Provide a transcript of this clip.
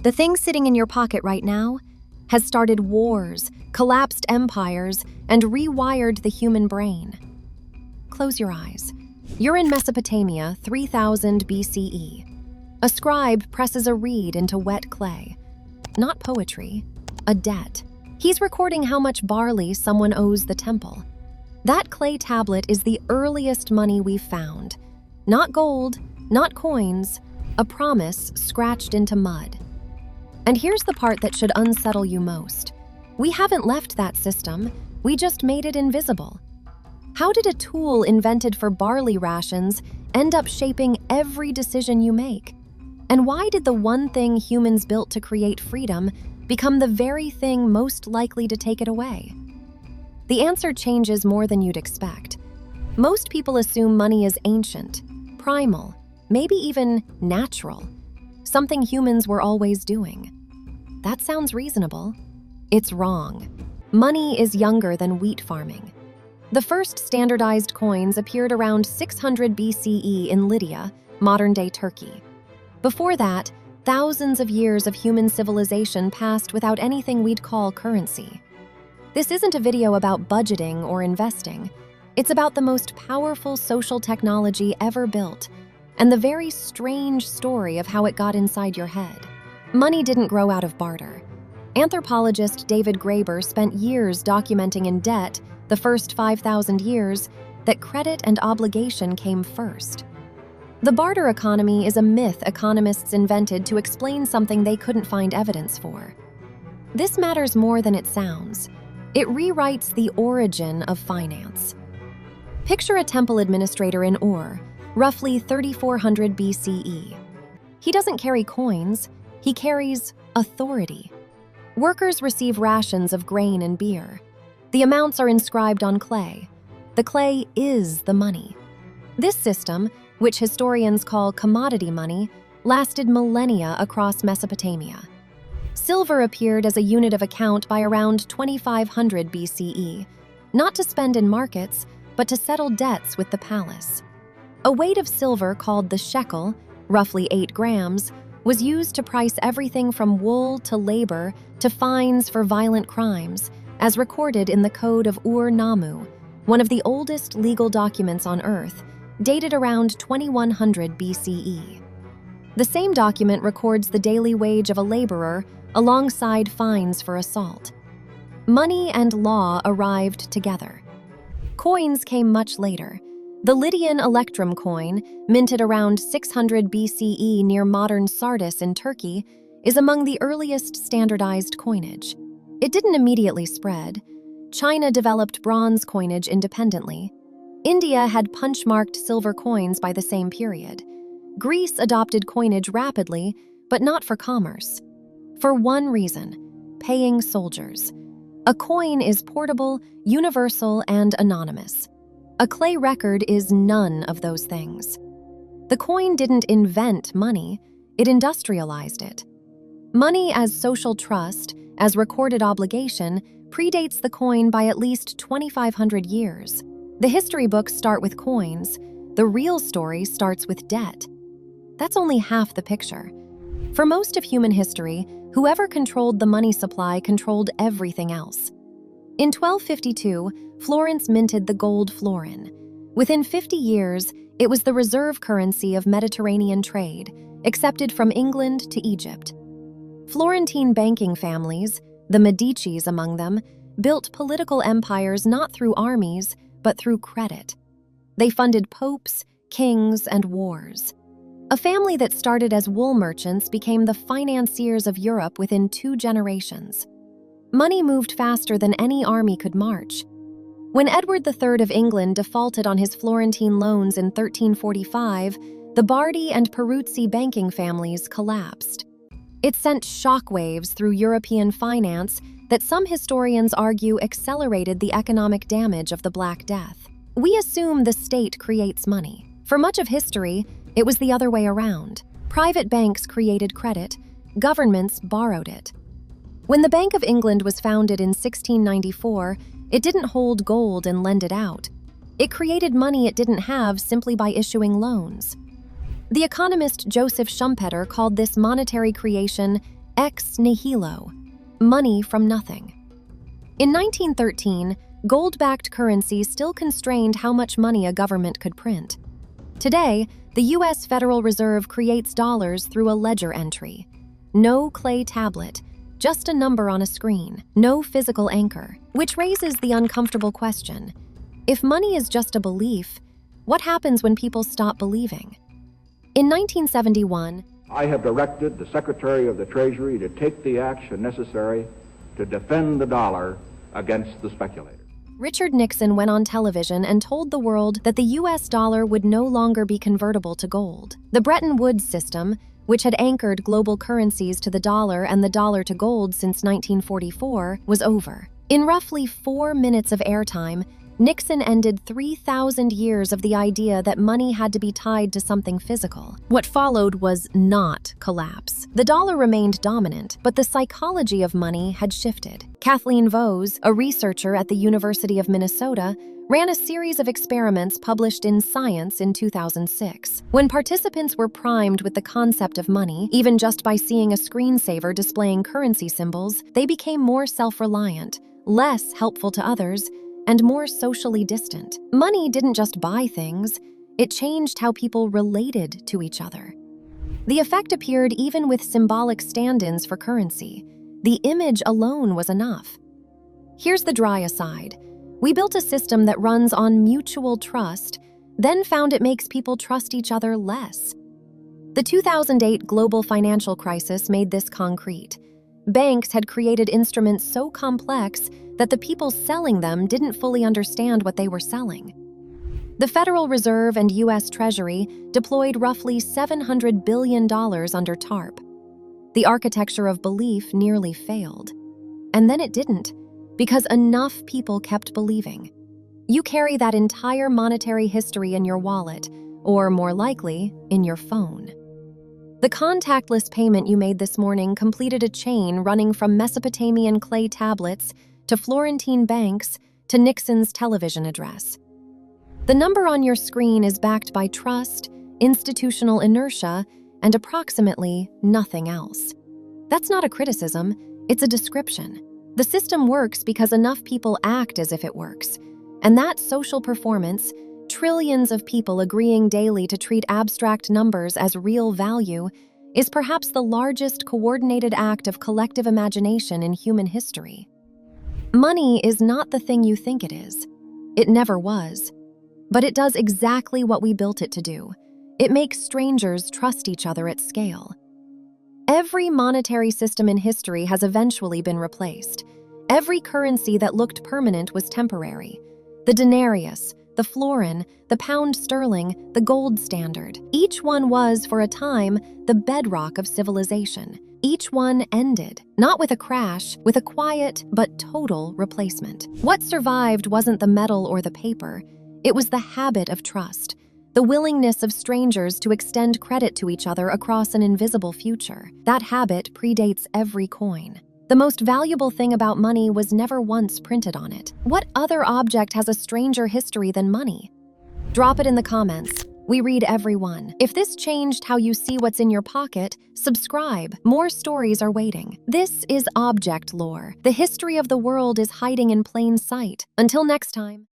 The thing sitting in your pocket right now has started wars, collapsed empires, and rewired the human brain. Close your eyes. You're in Mesopotamia, 3000 BCE. A scribe presses a reed into wet clay. Not poetry, a debt. He's recording how much barley someone owes the temple. That clay tablet is the earliest money we've found. Not gold, not coins, a promise scratched into mud. And here's the part that should unsettle you most. We haven't left that system, we just made it invisible. How did a tool invented for barley rations end up shaping every decision you make? And why did the one thing humans built to create freedom become the very thing most likely to take it away? The answer changes more than you'd expect. Most people assume money is ancient, primal, maybe even natural, something humans were always doing. That sounds reasonable. It's wrong. Money is younger than wheat farming. The first standardized coins appeared around 600 BCE in Lydia, modern-day Turkey. Before that, thousands of years of human civilization passed without anything we'd call currency. This isn't a video about budgeting or investing. It's about the most powerful social technology ever built, and the very strange story of how it got inside your head. Money didn't grow out of barter. Anthropologist David Graeber spent years documenting in Debt, the first 5,000 years, that credit and obligation came first. The barter economy is a myth economists invented to explain something they couldn't find evidence for. This matters more than it sounds. It rewrites the origin of finance. Picture a temple administrator in Ur, roughly 3400 BCE. He doesn't carry coins, he carries authority. Workers receive rations of grain and beer. The amounts are inscribed on clay. The clay is the money. This system, which historians call commodity money, lasted millennia across Mesopotamia. Silver appeared as a unit of account by around 2500 BCE, not to spend in markets, but to settle debts with the palace. A weight of silver called the shekel, roughly 8 grams, was used to price everything from wool to labor to fines for violent crimes, as recorded in the Code of Ur-Nammu, one of the oldest legal documents on Earth, dated around 2100 BCE. The same document records the daily wage of a laborer alongside fines for assault. Money and law arrived together. Coins came much later. The Lydian electrum coin, minted around 600 BCE near modern Sardis in Turkey, is among the earliest standardized coinage. It didn't immediately spread. China developed bronze coinage independently. India had punch-marked silver coins by the same period. Greece adopted coinage rapidly, but not for commerce. For one reason: paying soldiers. A coin is portable, universal, and anonymous. A clay record is none of those things. The coin didn't invent money, it industrialized it. Money as social trust, as recorded obligation, predates the coin by at least 2,500 years. The history books start with coins. The real story starts with debt. That's only half the picture. For most of human history, whoever controlled the money supply controlled everything else. In 1252, Florence minted the gold florin. Within 50 years, it was the reserve currency of Mediterranean trade, accepted from England to Egypt. Florentine banking families, the Medicis among them, built political empires not through armies, but through credit. They funded popes, kings, and wars. A family that started as wool merchants became the financiers of Europe within 2 generations. Money moved faster than any army could march. When Edward III of England defaulted on his Florentine loans in 1345, the Bardi and Peruzzi banking families collapsed. It sent shockwaves through European finance that some historians argue accelerated the economic damage of the Black Death. We assume the state creates money. For much of history, it was the other way around. Private banks created credit, governments borrowed it. When the Bank of England was founded in 1694, it didn't hold gold and lend it out. It created money it didn't have simply by issuing loans. The economist Joseph Schumpeter called this monetary creation Ex nihilo, money from nothing. In 1913, gold-backed currency still constrained how much money a government could print. Today, the U.S. Federal Reserve creates dollars through a ledger entry. No clay tablet, just a number on a screen, no physical anchor, which raises the uncomfortable question: if money is just a belief, what happens when people stop believing? In 1971, I have directed the Secretary of the Treasury to take the action necessary to defend the dollar against the speculators. Richard Nixon went on television and told the world that the U.S. dollar would no longer be convertible to gold. The Bretton Woods system, which had anchored global currencies to the dollar and the dollar to gold since 1944, was over. In roughly 4 minutes of airtime, Nixon ended 3,000 years of the idea that money had to be tied to something physical. What followed was not collapse. The dollar remained dominant, but the psychology of money had shifted. Kathleen Vohs, a researcher at the University of Minnesota, ran a series of experiments published in Science in 2006. When participants were primed with the concept of money, even just by seeing a screensaver displaying currency symbols, they became more self-reliant, less helpful to others, and more socially distant. Money didn't just buy things, it changed how people related to each other. The effect appeared even with symbolic stand-ins for currency. The image alone was enough. Here's the dry aside. We built a system that runs on mutual trust, then found it makes people trust each other less. The 2008 global financial crisis made this concrete. Banks had created instruments so complex that the people selling them didn't fully understand what they were selling. The Federal Reserve and U.S. Treasury deployed roughly $700 billion under TARP. The architecture of belief nearly failed. And then it didn't, because enough people kept believing. You carry that entire monetary history in your wallet, or more likely, in your phone. The contactless payment you made this morning completed a chain running from Mesopotamian clay tablets to Florentine banks to Nixon's television address. The number on your screen is backed by trust, institutional inertia, and approximately nothing else. That's not a criticism, it's a description. The system works because enough people act as if it works. And that social performance, trillions of people agreeing daily to treat abstract numbers as real value, is perhaps the largest coordinated act of collective imagination in human history. Money is not the thing you think it is. It never was. But it does exactly what we built it to do. It makes strangers trust each other at scale. Every monetary system in history has eventually been replaced. Every currency that looked permanent was temporary. The denarius, the florin, the pound sterling, the gold standard. Each one was, for a time, the bedrock of civilization. Each one ended, not with a crash, with a quiet but total replacement. What survived wasn't the metal or the paper. It was the habit of trust, the willingness of strangers to extend credit to each other across an invisible future. That habit predates every coin. The most valuable thing about money was never once printed on it. What other object has a stranger history than money? Drop it in the comments. We read every one. If this changed how you see what's in your pocket, subscribe. More stories are waiting. This is Object Lore. The history of the world is hiding in plain sight. Until next time.